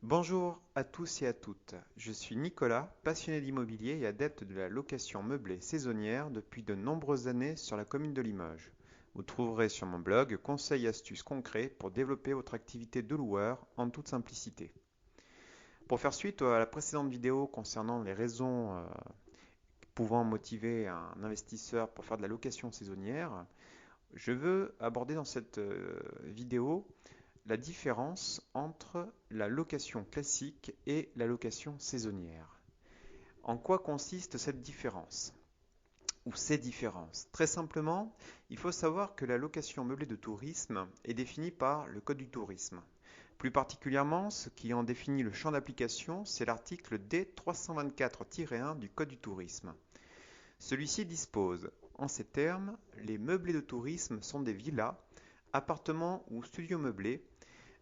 Bonjour à tous et à toutes, je suis Nicolas, passionné d'immobilier et adepte de la location meublée saisonnière depuis de nombreuses années sur la commune de Limoges. Vous trouverez sur mon blog conseils et astuces concrets pour développer votre activité de loueur en toute simplicité. Pour faire suite à la précédente vidéo concernant les raisons pouvant motiver un investisseur pour faire de la location saisonnière, je veux aborder dans cette vidéo la différence entre la location classique et la location saisonnière. En quoi consiste cette différence ou ces différences? Très simplement, il faut savoir que la location meublée de tourisme est définie par le Code du tourisme. Plus particulièrement, ce qui en définit le champ d'application, c'est l'article D324-1 du Code du tourisme. Celui-ci dispose, en ces termes, les meublés de tourisme sont des villas, appartements ou studios meublés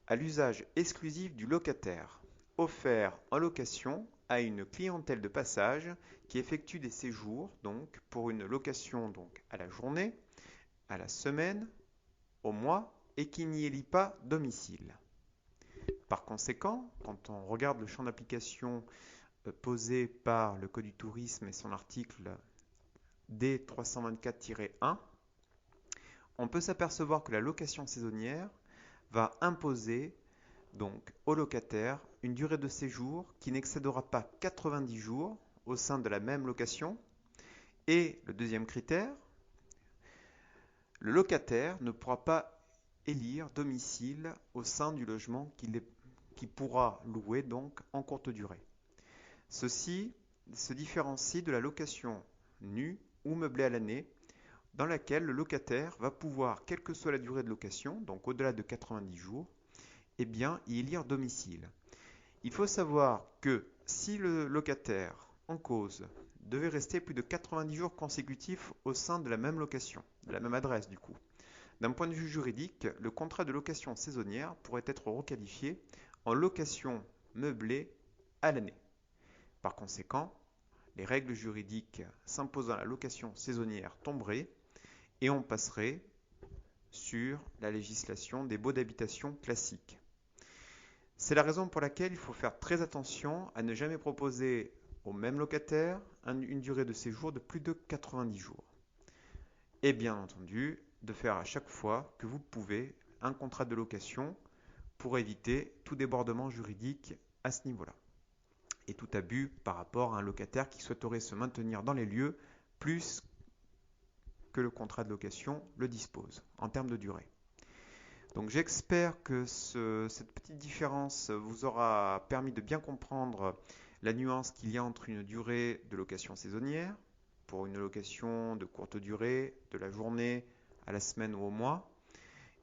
à l'usage exclusif du locataire, offert en location à une clientèle de passage qui effectue des séjours donc pour une location donc à la journée, à la semaine, au mois et qui n'y élit pas domicile. Par conséquent, quand on regarde le champ d'application posé par le Code du tourisme et son article D324-1, on peut s'apercevoir que la location saisonnière va imposer donc au locataire une durée de séjour qui n'excédera pas 90 jours au sein de la même location. Et le deuxième critère, le locataire ne pourra pas élire domicile au sein du logement qu'il pourra louer donc en courte durée. Ceci se différencie de la location nue ou meublée à l'année, dans laquelle le locataire va pouvoir, quelle que soit la durée de location, donc au-delà de 90 jours, eh bien, y élire domicile. Il faut savoir que si le locataire en cause devait rester plus de 90 jours consécutifs au sein de la même location, de la même adresse du coup, d'un point de vue juridique, le contrat de location saisonnière pourrait être requalifié en location meublée à l'année. Par conséquent, les règles juridiques s'imposant à la location saisonnière tomberaient et on passerait sur la législation des baux d'habitation classiques. C'est la raison pour laquelle il faut faire très attention à ne jamais proposer au même locataire une durée de séjour de plus de 90 jours. Et bien entendu, de faire à chaque fois que vous pouvez un contrat de location pour éviter tout débordement juridique à ce niveau-là. Et tout abus par rapport à un locataire qui souhaiterait se maintenir dans les lieux plus que le contrat de location le dispose en termes de durée. Donc j'espère que cette petite différence vous aura permis de bien comprendre la nuance qu'il y a entre une durée de location saisonnière, pour une location de courte durée, de la journée à la semaine ou au mois,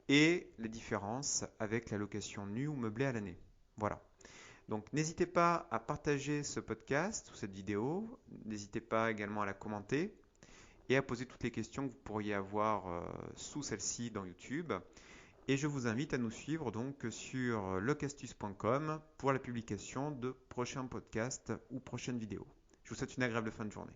et les différences avec la location nue ou meublée à l'année. Voilà. Donc n'hésitez pas à partager ce podcast ou cette vidéo, n'hésitez pas également à la commenter et à poser toutes les questions que vous pourriez avoir sous celle-ci dans YouTube. Et je vous invite à nous suivre donc sur locastus.com pour la publication de prochains podcasts ou prochaines vidéos. Je vous souhaite une agréable fin de journée.